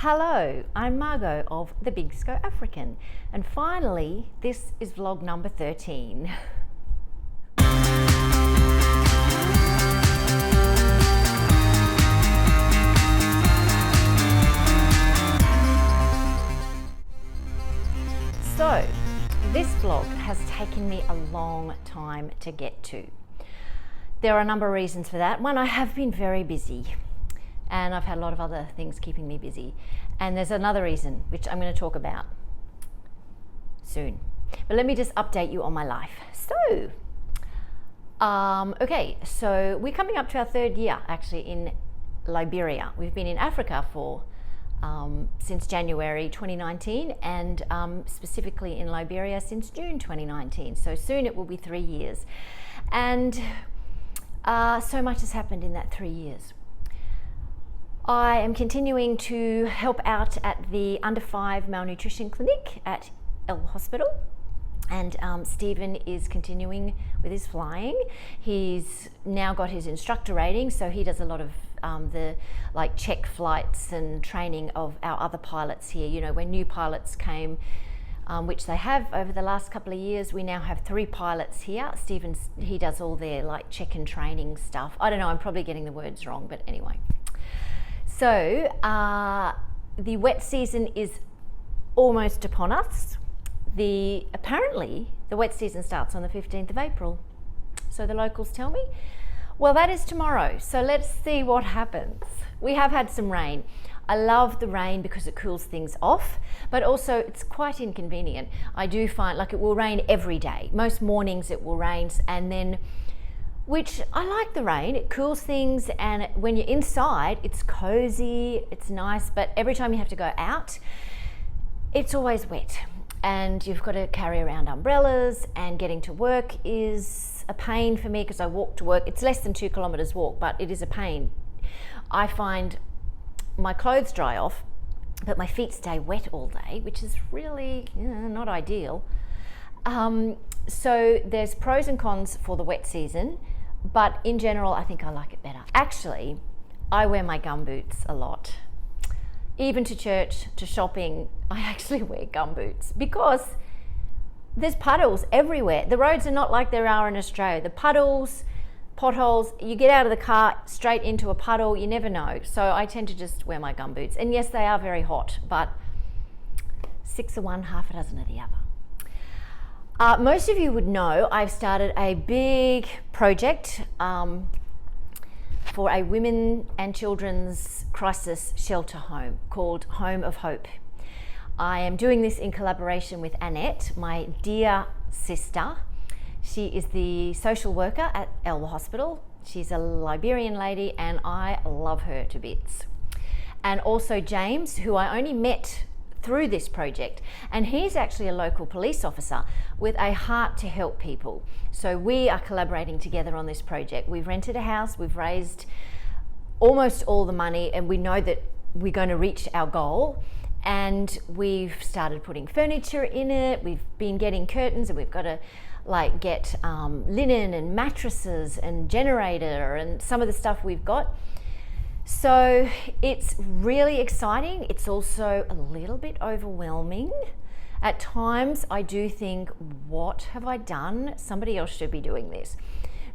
Hello, I'm Margot of The Big Sco African, and finally, this is vlog number 13. So, this vlog has taken me a long time to get to. There are a number of reasons for that. One, I have been very busy. And I've had a lot of other things keeping me busy. And there's another reason, which I'm going to talk about soon. But let me just update you on my life. So, so we're coming up to our third year, actually, in Liberia. We've been in Africa for since January 2019, and specifically in Liberia since June 2019. So soon it will be 3 years. And so much has happened in that 3 years. I am continuing to help out at the under 5 malnutrition clinic at El Hospital, and Stephen is continuing with his flying. He's now got his instructor rating, so he does a lot of the check flights and training of our other pilots here. You know, when new pilots came, which they have over the last couple of years, we now have 3 pilots here. Stephen, he does all their check and training stuff. I don't know, I'm probably getting the words wrong, but anyway. So the wet season is almost upon us. Apparently the wet season starts on the 15th of April. So the locals tell me. Well, that is tomorrow. So let's see what happens. We have had some rain. I love the rain because it cools things off, but also it's quite inconvenient. I do find it will rain every day. Most mornings it will rain, and then which I like the rain, it cools things, and when you're inside, it's cozy, it's nice, but every time you have to go out, it's always wet, and you've got to carry around umbrellas, and getting to work is a pain for me because I walk to work. It's less than 2 kilometers walk, but it is a pain. I find my clothes dry off, but my feet stay wet all day, which is really not ideal. So there's pros and cons for the wet season, but in general, I think I like it better. Actually, I wear my gumboots a lot. Even to church, to shopping, I actually wear gumboots because there's puddles everywhere. The roads are not like there are in Australia. The puddles, potholes, you get out of the car straight into a puddle, you never know. So I tend to just wear my gumboots. And yes, they are very hot, but 6 of one, half a dozen of the other. Most of you would know I've started a big project for a women and children's crisis shelter home called Home of Hope. I am doing this in collaboration with Annette, my dear sister. She is the social worker at El Hospital. She's a Liberian lady and I love her to bits. And also James, who I only met through this project, and he's actually a local police officer with a heart to help people. So we are collaborating together on this project. We've rented a house, we've raised almost all the money, and we know that we're going to reach our goal, and we've started putting furniture in it. We've been getting curtains, and we've got to get linen and mattresses and generator and some of the stuff we've got. So it's really exciting. It's also a little bit overwhelming. At times I do think, what have I done? Somebody else should be doing this,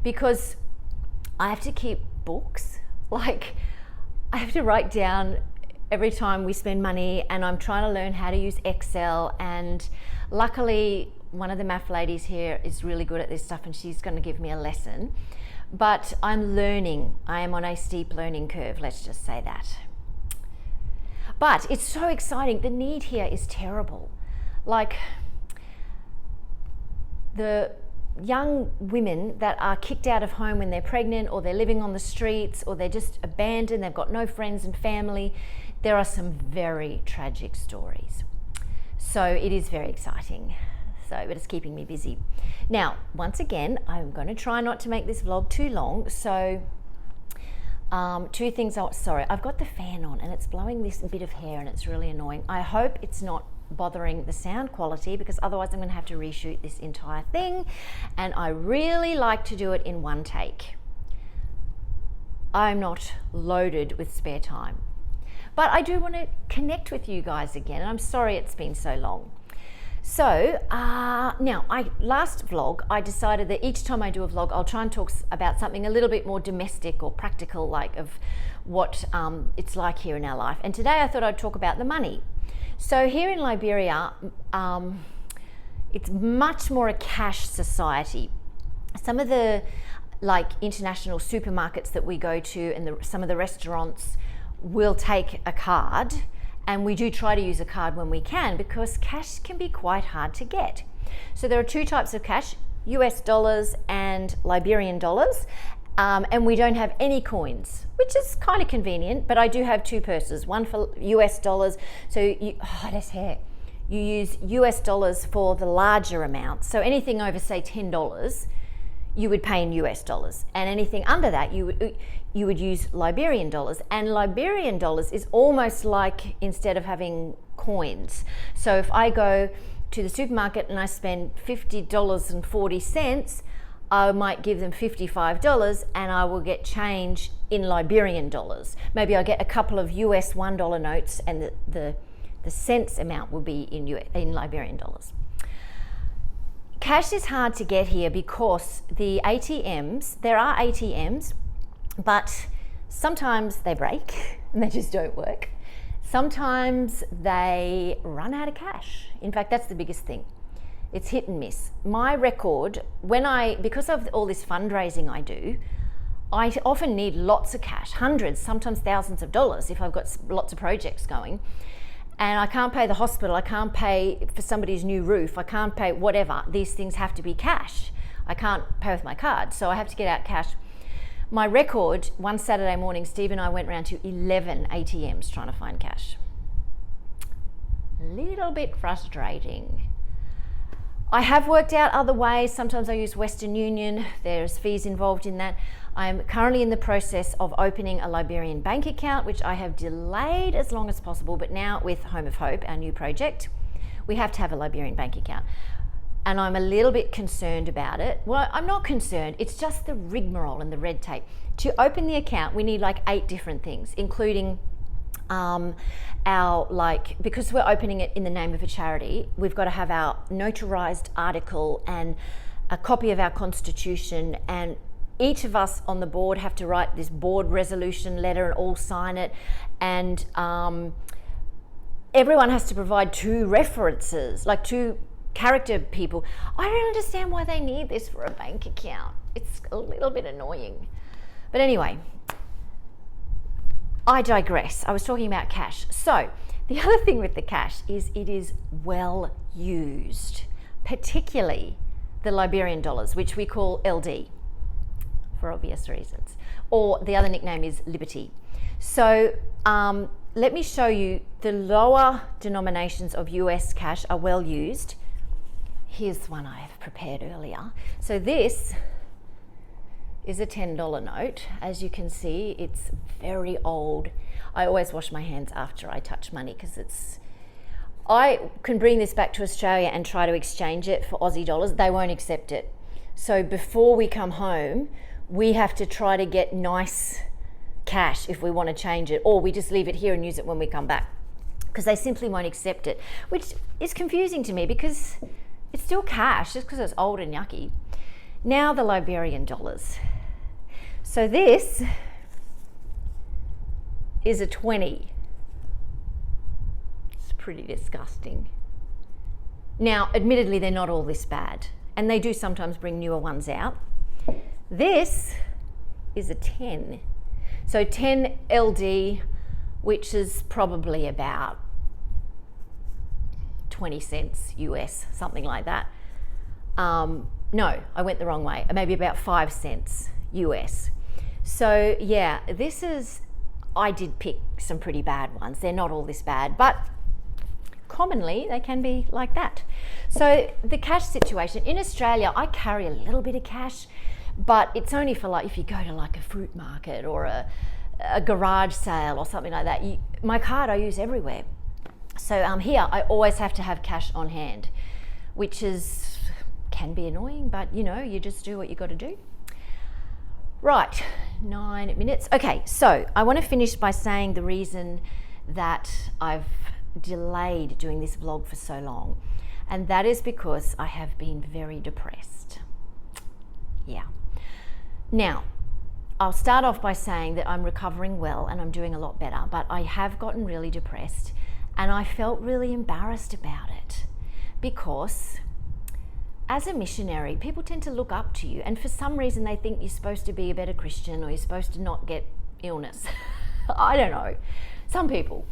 because I have to keep books. I have to write down every time we spend money, and I'm trying to learn how to use Excel, and luckily one of the math ladies here is really good at this stuff and she's going to give me a lesson. But I'm learning. I am on a steep learning curve, let's just say that. But it's so exciting. The need here is terrible. The young women that are kicked out of home when they're pregnant, or they're living on the streets, or they're just abandoned, they've got no friends and family. There are some very tragic stories. So it is very exciting. But it's keeping me busy. Now, once again, I'm going to try not to make this vlog too long. So 2 things. Sorry, I've got the fan on and it's blowing this bit of hair and it's really annoying. I hope it's not bothering the sound quality, because otherwise I'm going to have to reshoot this entire thing, and I really like to do it in one take. I'm not loaded with spare time. But I do want to connect with you guys again, and I'm sorry it's been so long. So now, last vlog, I decided that each time I do a vlog, I'll try and talk about something a little bit more domestic or practical, like of what it's like here in our life. And today I thought I'd talk about the money. So here in Liberia, it's much more a cash society. Some of the international supermarkets that we go to and some of the restaurants will take a card. And we do try to use a card when we can because cash can be quite hard to get. So there are two types of cash, US dollars and Liberian dollars. And we don't have any coins, which is kind of convenient, but I do have two purses, one for US dollars. So you use US dollars for the larger amount. So anything over, say, $10, you would pay in US dollars. And anything under that, you would use Liberian dollars. And Liberian dollars is almost like instead of having coins. So if I go to the supermarket and I spend $50.40, I might give them $55 and I will get change in Liberian dollars. Maybe I'll get a couple of US $1 notes and the cents amount will be in Liberian dollars. Cash is hard to get here because there are ATMs, but sometimes they break and they just don't work. Sometimes they run out of cash. In fact, that's the biggest thing. It's hit and miss. My record, because of all this fundraising I do, I often need lots of cash, hundreds, sometimes thousands of dollars if I've got lots of projects going. And I can't pay the hospital, I can't pay for somebody's new roof, I can't pay whatever. These things have to be cash. I can't pay with my card, so I have to get out cash. My record, one Saturday morning, Steve and I went around to 11 ATMs trying to find cash. A little bit frustrating. I have worked out other ways. Sometimes I use Western Union. There's fees involved in that. I'm currently in the process of opening a Liberian bank account, which I have delayed as long as possible, but now with Home of Hope, our new project, we have to have a Liberian bank account. And I'm a little bit concerned about it. Well, I'm not concerned, it's just the rigmarole and the red tape. To open the account, we need 8 different things, including because we're opening it in the name of a charity, we've got to have our notarized article and a copy of our constitution, and each of us on the board have to write this board resolution letter and all sign it, and everyone has to provide 2 references, 2 character people. I don't understand why they need this for a bank account. It's a little bit annoying. But anyway, I digress. I was talking about cash. So the other thing with the cash is it is well used, particularly the Liberian dollars, which we call LD for obvious reasons, or the other nickname is Liberty. So let me show you the lower denominations of US cash are well used. Here's one I have prepared earlier. So this is a $10 note. As you can see, it's very old. I always wash my hands after I touch money because I can bring this back to Australia and try to exchange it for Aussie dollars. They won't accept it. So before we come home, we have to try to get nice cash if we want to change it, or we just leave it here and use it when we come back because they simply won't accept it, which is confusing to me because it's still cash just because it's old and yucky. Now the Liberian dollars. So this is a 20. It's pretty disgusting. Now, admittedly, they're not all this bad, and they do sometimes bring newer ones out. This is a 10. So 10 LD, which is probably about 20 cents US, something like that. No, I went the wrong way. Maybe about 5 cents US. So yeah, I did pick some pretty bad ones. They're not all this bad, but commonly they can be like that. So the cash situation in Australia, I carry a little bit of cash, but it's only for if you go to a fruit market or a garage sale or something like that. My card I use everywhere. So here I always have to have cash on hand, which can be annoying, but you just do what you got to do. Right, 9 minutes. Okay, so I want to finish by saying the reason that I've delayed doing this vlog for so long. And that is because I have been very depressed. Yeah. Now, I'll start off by saying that I'm recovering well and I'm doing a lot better, but I have gotten really depressed and I felt really embarrassed about it because as a missionary, people tend to look up to you, and for some reason they think you're supposed to be a better Christian or you're supposed to not get illness. I don't know, some people.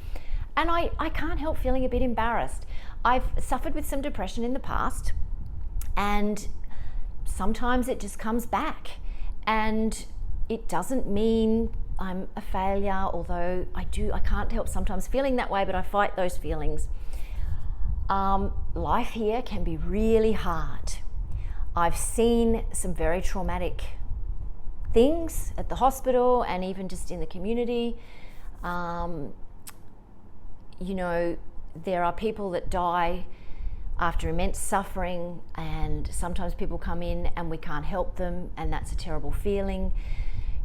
And I can't help feeling a bit embarrassed. I've suffered with some depression in the past, and sometimes it just comes back. And it doesn't mean I'm a failure, although I can't help sometimes feeling that way, but I fight those feelings. Life here can be really hard. I've seen some very traumatic things at the hospital and even just in the community. There are people that die after immense suffering, and sometimes people come in and we can't help them, and that's a terrible feeling.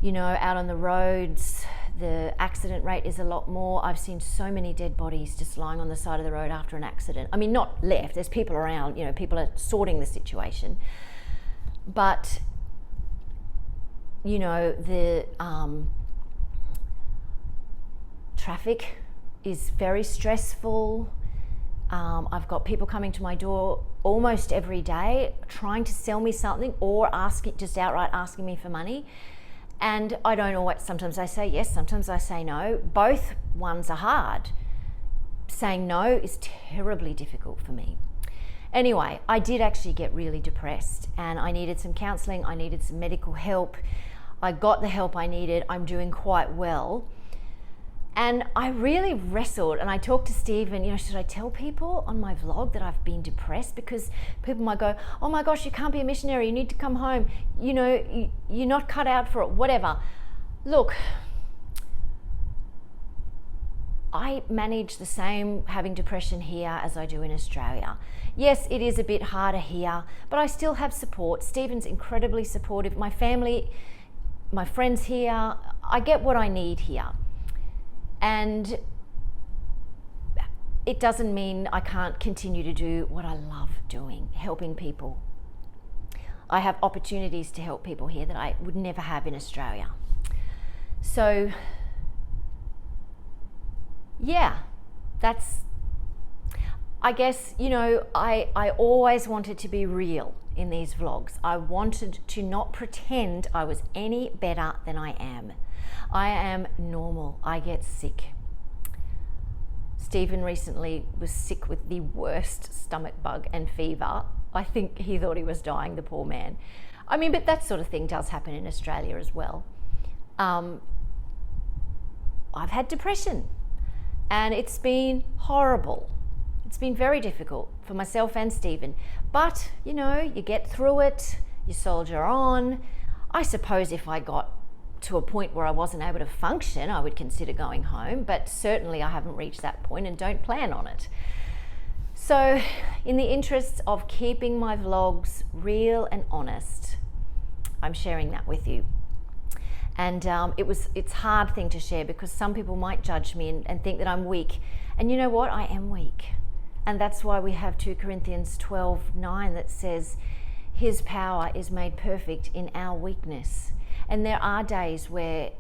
Out on the roads, the accident rate is a lot more. I've seen so many dead bodies just lying on the side of the road after an accident. I mean, not left, there's people around, people are sorting the situation. But, the traffic is very stressful. I've got people coming to my door almost every day trying to sell me something or outright asking me for money. And I don't always, sometimes I say yes, sometimes I say no. Both ones are hard. Saying no is terribly difficult for me. Anyway, I did actually get really depressed and I needed some counselling, I needed some medical help. I got the help I needed, I'm doing quite well. And I really wrestled, and I talked to Stephen, should I tell people on my vlog that I've been depressed? Because people might go, oh my gosh, you can't be a missionary, you need to come home, you're not cut out for it, whatever. Look, I manage the same having depression here as I do in Australia. Yes, it is a bit harder here, but I still have support. Stephen's incredibly supportive. My family, my friends here, I get what I need here. And it doesn't mean I can't continue to do what I love doing, helping people. I have opportunities to help people here that I would never have in Australia. So, yeah, I guess, I always wanted to be real in these vlogs. I wanted to not pretend I was any better than I am. I am normal. I get sick. Stephen recently was sick with the worst stomach bug and fever. I think he thought he was dying, the poor man. I mean, but that sort of thing does happen in Australia as well. I've had depression and it's been horrible. It's been very difficult for myself and Stephen. But, you get through it, you soldier on. I suppose if I got to a point where I wasn't able to function, I would consider going home, but certainly I haven't reached that point and don't plan on it. So in the interests of keeping my vlogs real and honest, I'm sharing that with you. And it's a hard thing to share because some people might judge me and think that I'm weak. And you know what? I am weak. And that's why we have 2 Corinthians 12:9 that says, His power is made perfect in our weakness. And there are days where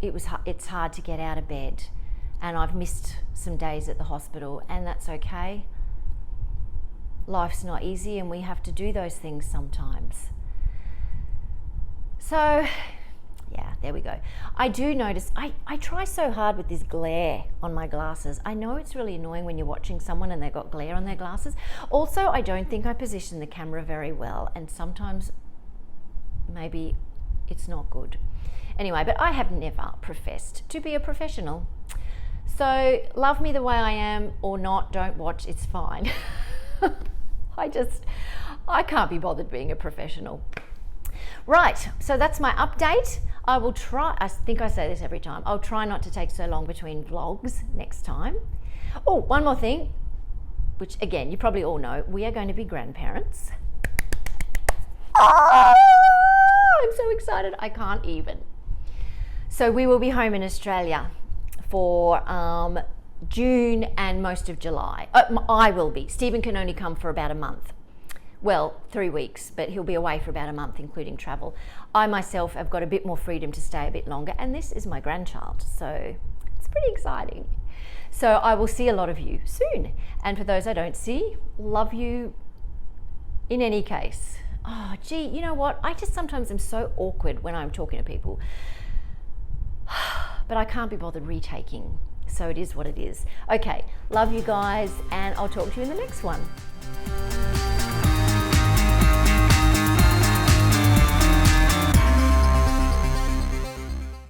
it's hard to get out of bed, and I've missed some days at the hospital, and that's okay. Life's not easy and we have to do those things sometimes. So, yeah, there we go. I do notice, I try so hard with this glare on my glasses. I know it's really annoying when you're watching someone and they've got glare on their glasses. Also, I don't think I position the camera very well, and sometimes maybe it's not good. Anyway, but I have never professed to be a professional. So love me the way I am or not, don't watch, it's fine. I can't be bothered being a professional. Right, so that's my update. I think I say this every time, I'll try not to take so long between vlogs next time. Oh, one more thing, which again, you probably all know, we are going to be grandparents. I'm so excited, I can't even. So we will be home in Australia for June and most of July. I will be. Stephen can only come for about a month. Well, 3 weeks, but he'll be away for about a month, including travel. I myself have got a bit more freedom to stay a bit longer, and this is my grandchild, so it's pretty exciting. So I will see a lot of you soon. And for those I don't see, love you in any case. Oh, gee, you know what? I just sometimes am so awkward when I'm talking to people, but I can't be bothered retaking. So it is what it is. Okay, love you guys, and I'll talk to you in the next one.